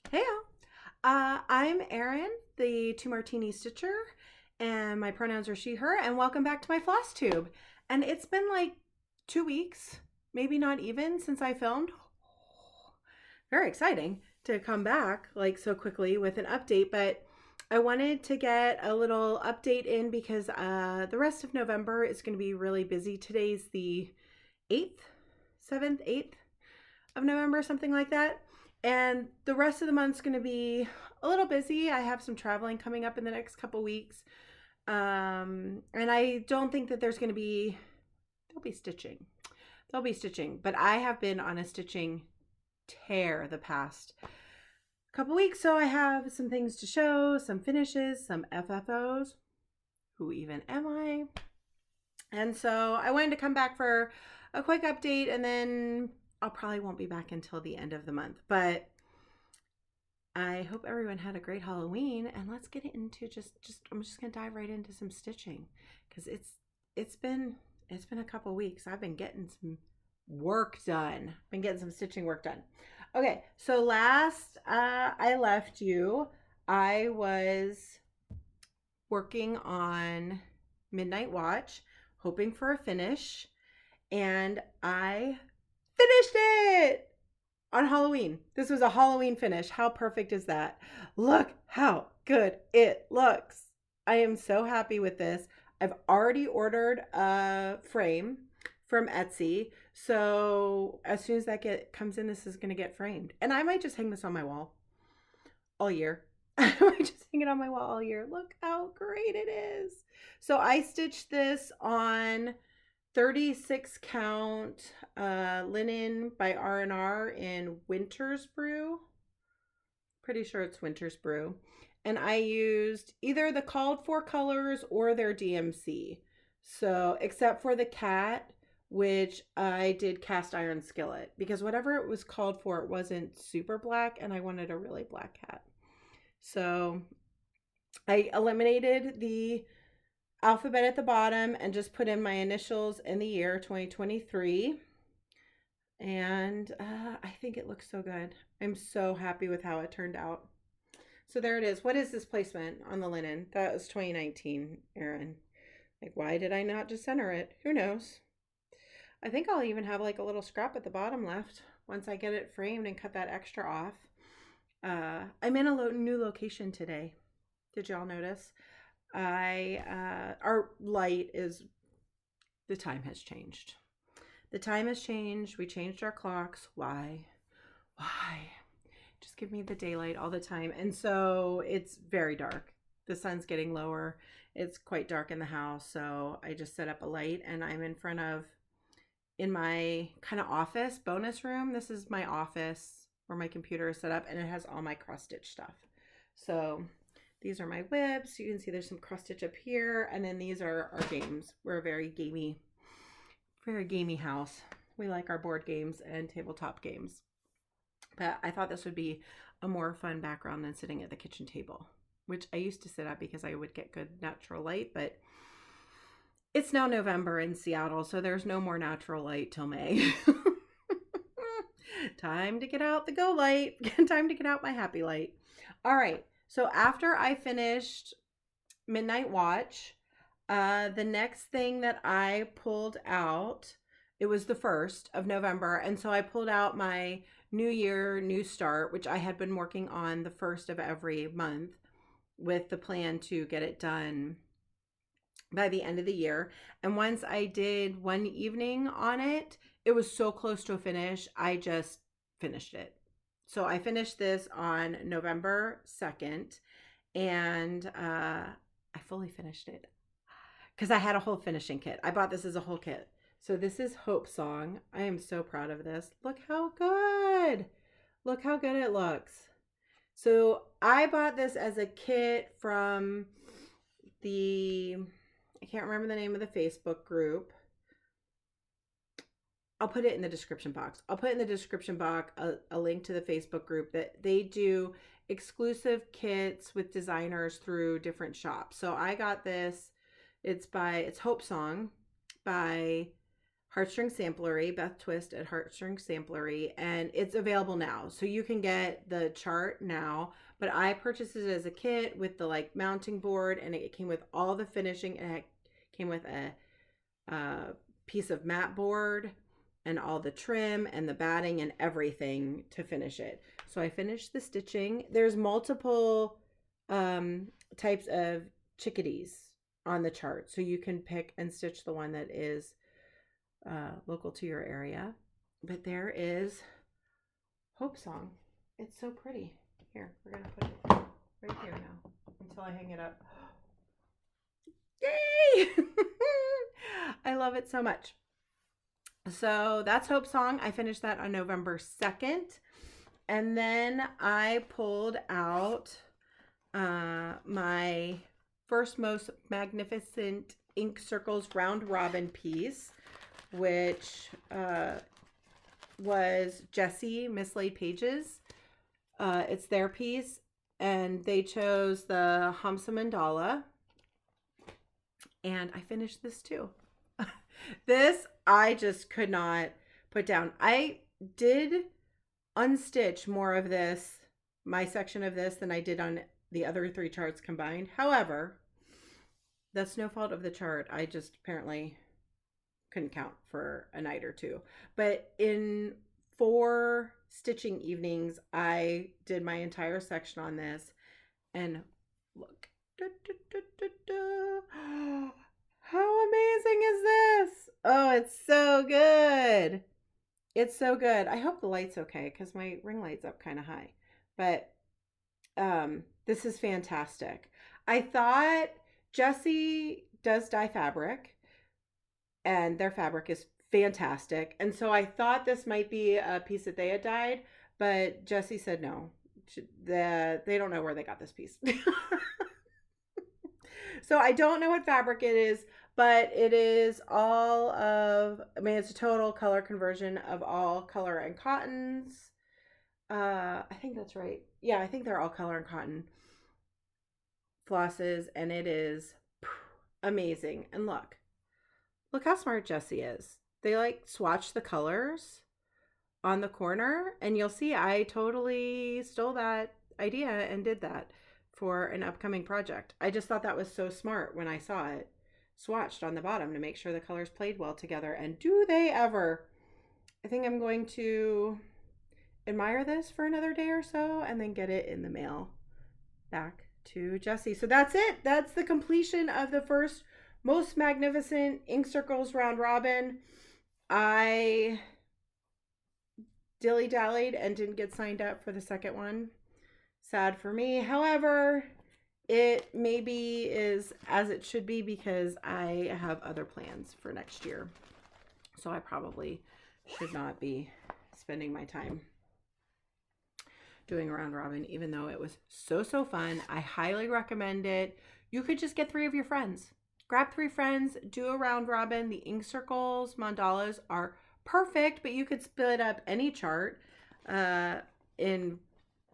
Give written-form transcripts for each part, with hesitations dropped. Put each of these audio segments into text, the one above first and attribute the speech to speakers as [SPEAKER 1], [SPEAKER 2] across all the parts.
[SPEAKER 1] Hey, I'm Erin, the Two Martini Stitcher, and my pronouns are she, her, and welcome back to my Flosstube. And it's been like 2 weeks, maybe not even, since I filmed. Very exciting to come back like so quickly with an update, but I wanted to get a little update in because the rest of November is going to be really busy. Today's the 8th, 7th, 8th of November, something like that. And the rest of the month's going to be a little busy. I have some traveling coming up in the next couple weeks. And I don't think that there'll be stitching. There'll be stitching, but I have been on a stitching tear the past couple weeks. So I have some things to show, some finishes, some FFOs. Who even am I? And so I wanted to come back for a quick update, and then I'll probably won't be back until the end of the month. But I hope everyone had a great Halloween, and let's get into just I'm just gonna dive right into some stitching because it's been a couple weeks. I've been getting some work done. Been getting some stitching work done. Okay, so last I left you, I was working on Midnight Watch, hoping for a finish, and I finished it on Halloween. This was a Halloween finish. How perfect is that? Look how good it looks. I am so happy with this. I've already ordered a frame from Etsy. So as soon as that comes in, this is going to get framed. And I might just hang this on my wall all year. I might just hang it on my wall all year. Look how great it is. So I stitched this on 36 count linen by R&R in Winter's Brew. Pretty sure it's Winter's Brew. And I used either the called for colors or their DMC. So, except for the cat, which I did cast iron skillet, because whatever it was called for, it wasn't super black, and I wanted a really black cat. So, I eliminated the alphabet at the bottom and just put in my initials in the year 2023. And I think it looks so good. I'm so happy with how it turned out. So there it is. What is this placement on the linen? That was 2019, Erin. Like, why did I not just center it? Who knows? I think I'll even have like a little scrap at the bottom left once I get it framed and cut that extra off. I'm in a new location today. Did y'all notice? Our light is, the time has changed. The time has changed. We changed our clocks. Why? Just give me the daylight all the time. And so it's very dark. The sun's getting lower. It's quite dark in the house. So I just set up a light, and I'm in my kind of office bonus room. This is my office where my computer is set up, and it has all my cross stitch stuff. So these are my whips. You can see there's some cross stitch up here. And then these are our games. We're a very gamey house. We like our board games and tabletop games. But I thought this would be a more fun background than sitting at the kitchen table, which I used to sit at because I would get good natural light. But it's now November in Seattle, so there's no more natural light till May. Time to get out the go light. Time to get out my happy light. All right. So after I finished Midnight Watch, the next thing that I pulled out, it was the 1st of November. And so I pulled out my New Year, New Start, which I had been working on the 1st of every month with the plan to get it done by the end of the year. And once I did one evening on it, it was so close to a finish, I just finished it. So I finished this on November 2nd, and I fully finished it because I had a whole finishing kit. I bought this as a whole kit. So this is Hope Song. I am so proud of this. Look how good. Look how good it looks. So I bought this as a kit from I can't remember the name of the Facebook group. I'll put it in the description box. I'll put in the description box a link to the Facebook group that they do exclusive kits with designers through different shops. So I got this. It's Hope Song by Heartstring Samplery, Beth Twist at Heartstring Samplery, and it's available now. So you can get the chart now, but I purchased it as a kit with the like mounting board, and it came with all the finishing, and it came with a piece of mat board and all the trim and the batting and everything to finish it. So I finished the stitching. There's multiple types of chickadees on the chart, so you can pick and stitch the one that is local to your area. But there is Hope Song. It's so pretty. Here, we're gonna put it right here now until I hang it up. Yay! I love it so much. So that's Hope Song. I finished that on November 2nd. And then I pulled out my first most magnificent Ink Circles round robin piece, which was Jessie Mislay Pages. It's their piece, and they chose the Hamsa Mandala. And I finished this too. This I just could not put down. I did unstitch more of this, my section of this, than I did on the other 3 charts combined. However, that's no fault of the chart. I just apparently couldn't count for a night or 2. But in 4 stitching evenings, I did my entire section on this. And look. How amazing is this? Oh, it's so good. It's so good. I hope the light's okay because my ring light's up kind of high. But this is fantastic. I thought Jessie does dye fabric, and their fabric is fantastic. And so I thought this might be a piece that they had dyed, but Jessie said no. They don't know where they got this piece. So I don't know what fabric it is, but it is all of, I mean, it's a total color conversion of all color and cottons. I think that's right. Yeah, I think they're all color and cotton flosses, and it is amazing. And look how smart Jessie is. They like swatch the colors on the corner, and you'll see I totally stole that idea and did that for an upcoming project. I just thought that was so smart when I saw it swatched on the bottom to make sure the colors played well together. And do they ever? I think I'm going to admire this for another day or so and then get it in the mail back to Jessie. So that's it. That's the completion of the first most magnificent Ink Circles round robin. I dilly-dallied and didn't get signed up for the second one. Sad for me. However, it maybe is as it should be because I have other plans for next year. So I probably should not be spending my time doing a round robin, even though it was so fun. I highly recommend it. You could just get 3 of your friends. Grab 3 friends, do a round robin. The Ink Circles mandalas are perfect, but you could split up any chart in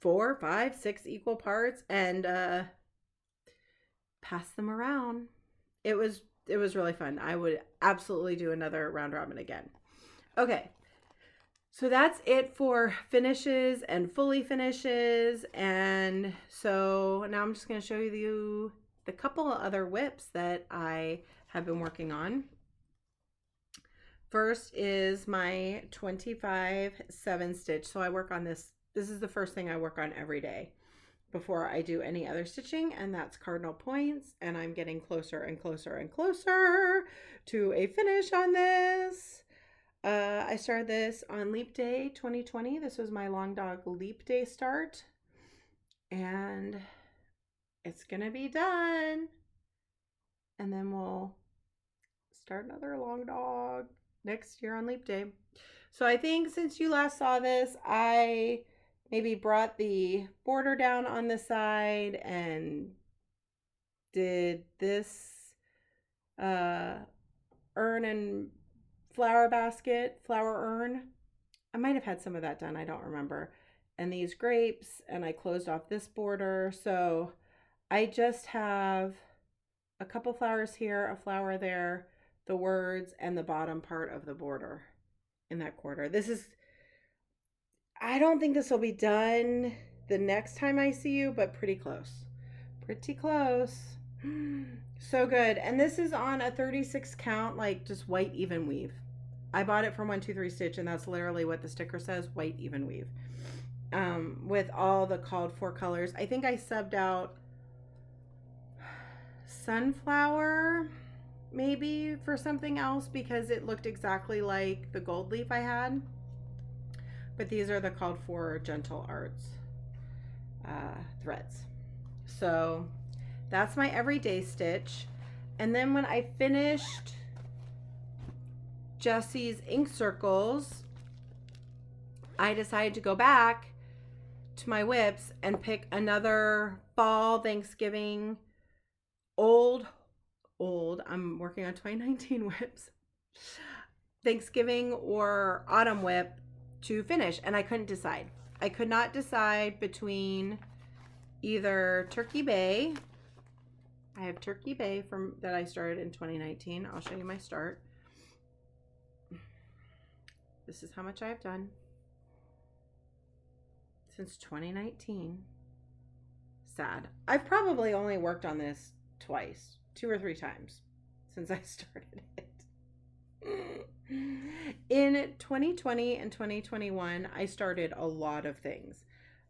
[SPEAKER 1] 4, 5, 6 equal parts and pass them around. It was really fun. I would absolutely do another round robin again. Okay, so that's it for finishes and fully finishes. And so now I'm just going to show you the couple of other whips that I have been working on. First is my 25 7 stitch. So I work on this. This is the first thing I work on every day before I do any other stitching, and that's Cardinal Points. And I'm getting closer and closer and closer to a finish on this. I started this on Leap Day 2020. This was my Long Dog Leap Day start, and it's gonna be done. And then we'll start another Long Dog next year on Leap Day. So I think since you last saw this, I maybe brought the border down on the side and did this urn and flower basket, flower urn. I might have had some of that done, I don't remember. And these grapes, and I closed off this border. So I just have a couple flowers here, a flower there, the words and the bottom part of the border in that quarter. I don't think this will be done the next time I see you, but pretty close. Pretty close. So good. And this is on a 36 count, like just white even weave. I bought it from 123 Stitch, and that's literally what the sticker says, white even weave. With all the called for colors. I think I subbed out sunflower maybe for something else because it looked exactly like the gold leaf I had. But these are the called for gentle arts threads. So that's my everyday stitch. And then when I finished Jessie's ink circles, I decided to go back to my whips and pick another fall, Thanksgiving, old, I'm working on 2019 whips, Thanksgiving or autumn whip to finish. And I couldn't decide. I could not decide between either Turkey Bay. I have Turkey Bay from that I started in 2019. I'll show you my start. This is how much I've done since 2019. Sad. I've probably only worked on this twice, 2 or 3 times since I started it. In 2020 and 2021, I started a lot of things,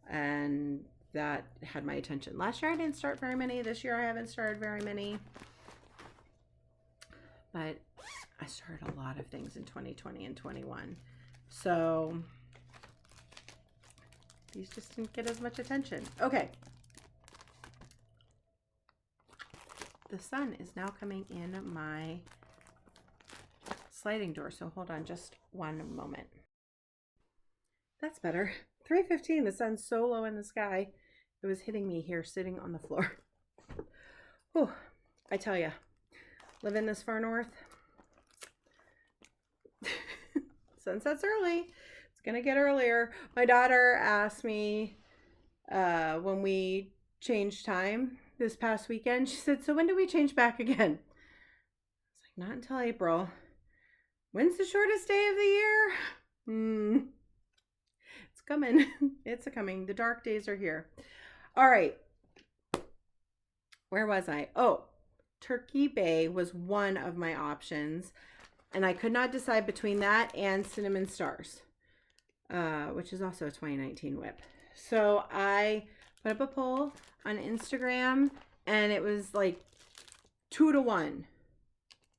[SPEAKER 1] and that had my attention. Last year I didn't start very many. This year I haven't started very many. But I started a lot of things in 2020 and 21. So these just didn't get as much attention. Okay. The sun is now coming in my sliding door. So hold on just one moment. That's better. 3:15. The sun's so low in the sky. It was hitting me here sitting on the floor. Oh, I tell you, living this far north, sunsets early. It's going to get earlier. My daughter asked me when we changed time this past weekend, she said, so when do we change back again? I was like, not until April. When's the shortest day of the year? It's coming. It's coming. The dark days are here. All right. Where was I? Oh, Turkey Bay was one of my options. And I could not decide between that and Cinnamon Stars, which is also a 2019 whip. So I put up a poll on Instagram, and it was like 2-to-1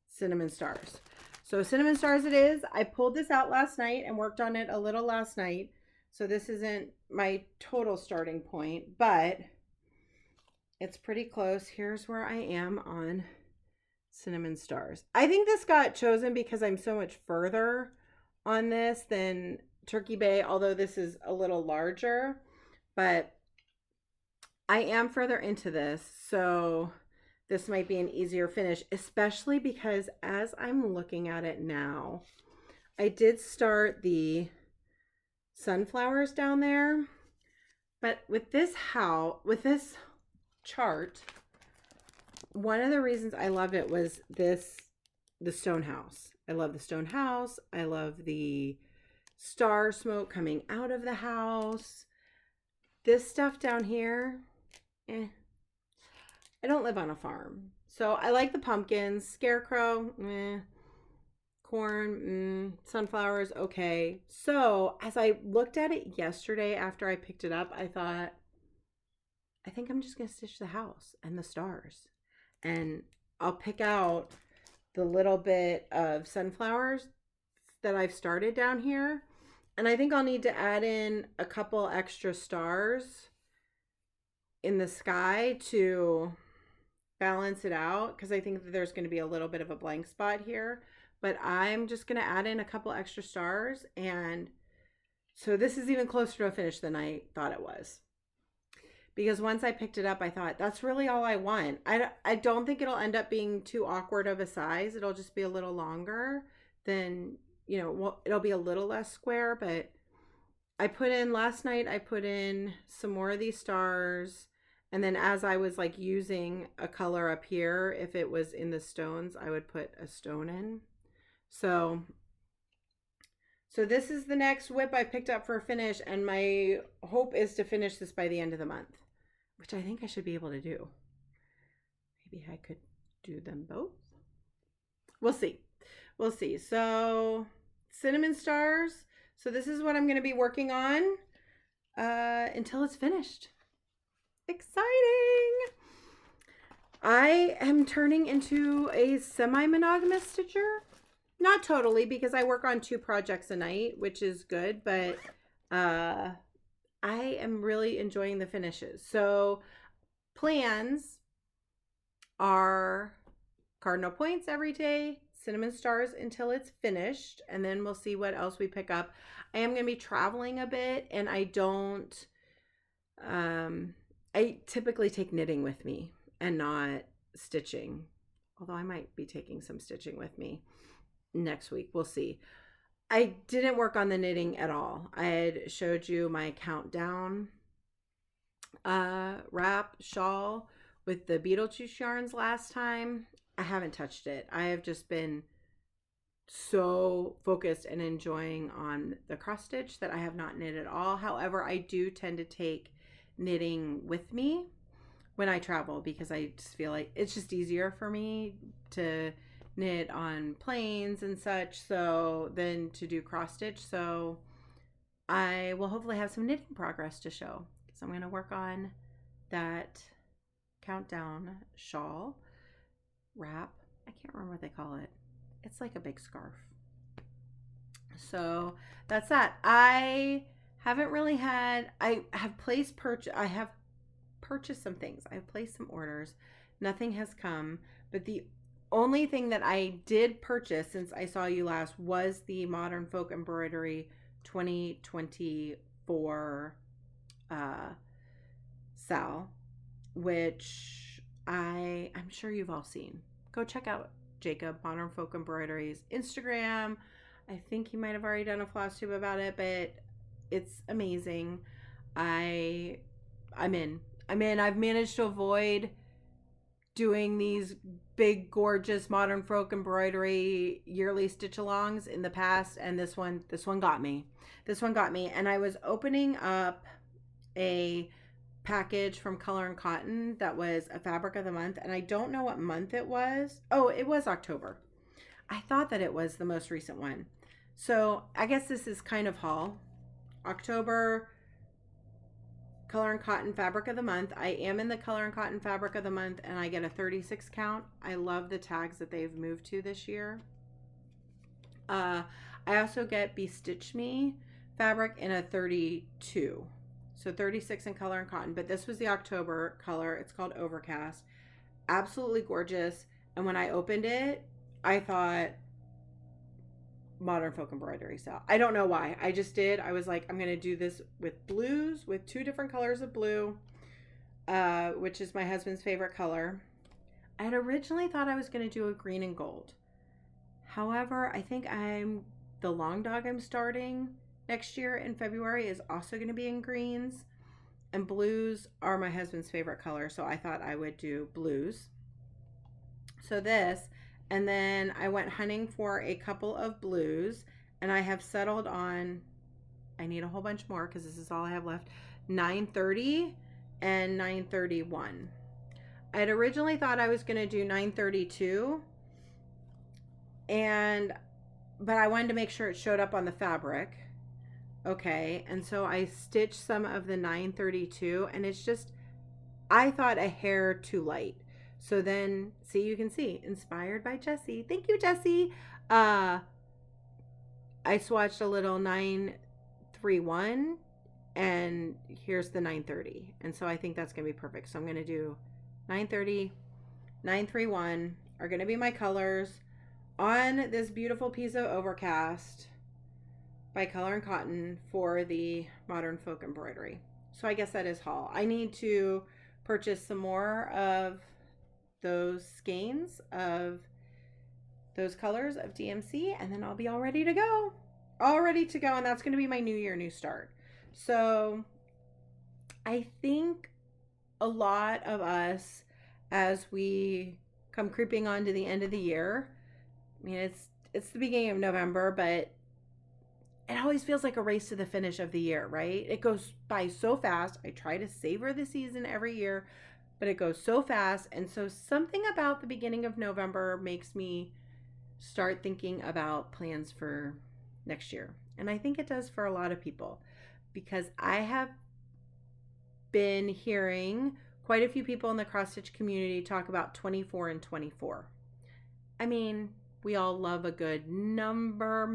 [SPEAKER 1] Cinnamon Stars. So Cinnamon Stars it is. I pulled this out last night and worked on it a little last night. So this isn't my total starting point, but it's pretty close. Here's where I am on Cinnamon Stars. I think this got chosen because I'm so much further on this than Turkey Bay, although this is a little larger, but I am further into this, so this might be an easier finish, especially because as I'm looking at it now, I did start the sunflowers down there, but with this chart, one of the reasons I loved it was the stone house. I love the stone house. I love the star smoke coming out of the house. This stuff down here, I don't live on a farm. So I like the pumpkins, scarecrow, corn, sunflowers, okay. So as I looked at it yesterday after I picked it up, I thought, I think I'm just going to stitch the house and the stars. And I'll pick out the little bit of sunflowers that I've started down here. And I think I'll need to add in a couple extra stars in the sky to balance it out, because I think that there's going to be a little bit of a blank spot here. But I'm just going to add in a couple extra stars. And so this is even closer to a finish than I thought it was. Because once I picked it up, I thought, that's really all I want. I don't think it'll end up being too awkward of a size. It'll just be a little longer than, you know, well, it'll be a little less square. But last night I put in some more of these stars. And then as I was like using a color up here, if it was in the stones, I would put a stone in. So this is the next whip I picked up for a finish, and my hope is to finish this by the end of the month, which I think I should be able to do. Maybe I could do them both. We'll see. We'll see. So cinnamon stars. So this is what I'm going to be working on until it's finished. Exciting. I am turning into a semi-monogamous stitcher. Not totally, because I work on 2 projects a night, which is good, but I am really enjoying the finishes. So plans are Cardinal Points every day, cinnamon stars until it's finished, and then we'll see what else we pick up. I am going to be traveling a bit, and I typically take knitting with me and not stitching, although I might be taking some stitching with me next week. We'll see. I didn't work on the knitting at all. I had showed you my countdown wrap shawl with the Beetlejuice yarns last time. I haven't touched it. I have just been so focused and enjoying on the cross stitch that I have not knit at all. However, I do tend to take knitting with me when I travel because I just feel like it's just easier for me to knit on planes and such than to do cross stitch. So I will hopefully have some knitting progress to show because I'm going to work on that countdown shawl wrap. I can't remember what they call it. It's like a big scarf. So that's that. I haven't really had, I have purchased some things. I've placed some orders. Nothing has come, but the only thing that I did purchase since I saw you last was the Modern Folk Embroidery 2024 Sal, which I'm sure you've all seen. Go check out Jacob, Modern Folk Embroidery's Instagram. I think he might have already done a Flosstube about it, but it's amazing. I'm in. I've managed to avoid doing these big, gorgeous Modern Folk Embroidery yearly stitch-alongs in the past, and this one got me. This one got me, and I was opening up a package from Color and Cotton that was a fabric of the month, and I don't know what month it was. Oh, it was October. I thought that it was the most recent one. So I guess this is kind of haul. October Color and Cotton fabric of the month. I am in the Color and Cotton fabric of the month, and I get a 36 count. I love the tags that they've moved to this year. I also get Be Stitch Me fabric in a 32. So 36 in Color and Cotton, but this was the October color. It's called Overcast. Absolutely gorgeous. And when I opened it, I thought Modern Folk Embroidery style. I don't know why. I just did. I was like, I'm going to do this with blues, with 2 different colors of blue, which is my husband's favorite color. I had originally thought I was going to do a green and gold. However, I think the long dog I'm starting next year in February is also going to be in greens, and blues are my husband's favorite color, so I thought I would do blues. So this, and then I went hunting for a couple of blues, and I have settled on, I need a whole bunch more because this is all I have left, 930 and 931. I had originally thought I was going to do 932, but I wanted to make sure it showed up on the fabric. Okay, and so I stitched some of the 932, and it's just, I thought a hair too light. So then, see, you can see, inspired by Jessie. Thank you, Jessie. I swatched a little 931, and here's the 930. And so I think that's going to be perfect. So I'm going to do 930, 931 are going to be my colors on this beautiful piece of Overcast by Color and Cotton for the Modern Folk Embroidery. So I guess that is haul. I need to purchase some more of those skeins of those colors of DMC, and then I'll be all ready to go. All ready to go, and that's going to be my new year, new start. So I think a lot of us, as we come creeping on to the end of the year, I mean, it's the beginning of November, but it always feels like a race to the finish of the year, right? It goes by so fast. I try to savor the season every year, but it goes so fast. And so something about the beginning of November makes me start thinking about plans for next year. And I think it does for a lot of people, because I have been hearing quite a few people in the cross stitch community talk about 24 and 24. I mean, we all love a good number,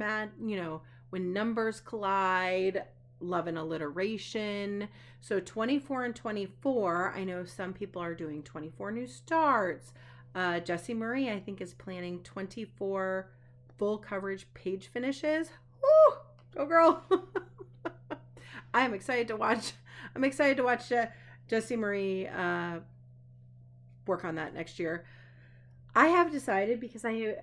[SPEAKER 1] when numbers collide, love an alliteration. So 24 and 24, I know some people are doing 24 new starts. Jessie Marie, I think, is planning 24 full coverage page finishes. Woo! Go girl. I'm excited to watch Jessie Marie work on that next year. I have decided, because I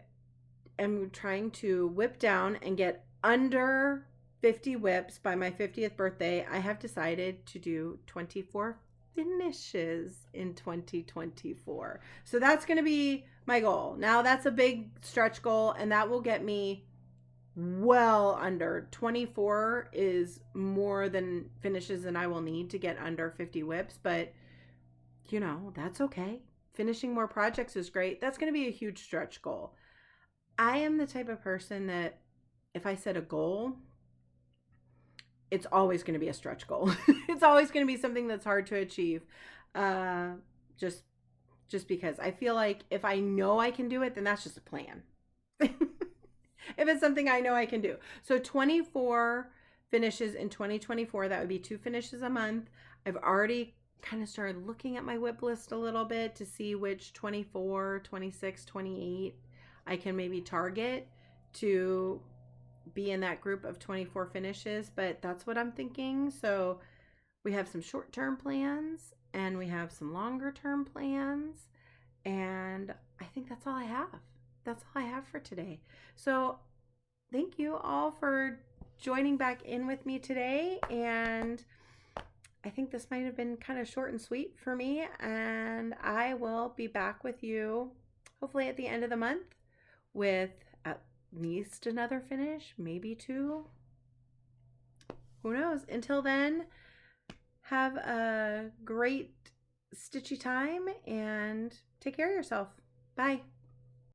[SPEAKER 1] am trying to whip down and get under 50 whips by my 50th birthday, I have decided to do 24 finishes in 2024. So that's going to be my goal. Now that's a big stretch goal, and that will get me well under 24 is more than finishes than I will need to get under 50 whips, but that's okay. Finishing more projects is great. That's going to be a huge stretch goal. I am the type of person that if I set a goal, it's always going to be a stretch goal. It's always going to be something that's hard to achieve. Just because I feel like if I know I can do it, then that's just a plan. If it's something I know I can do. So 24 finishes in 2024, that would be 2 finishes a month. I've already kind of started looking at my whip list a little bit to see which 24, 26, 28 I can maybe target to be in that group of 24 finishes, but that's what I'm thinking. So we have some short-term plans and we have some longer-term plans, and I think that's all I have. That's all I have for today. So thank you all for joining back in with me today, and I think this might have been kind of short and sweet for me, and I will be back with you hopefully at the end of the month with at least another finish, maybe 2. Who knows? Until then, have a great stitchy time and take care of yourself. Bye.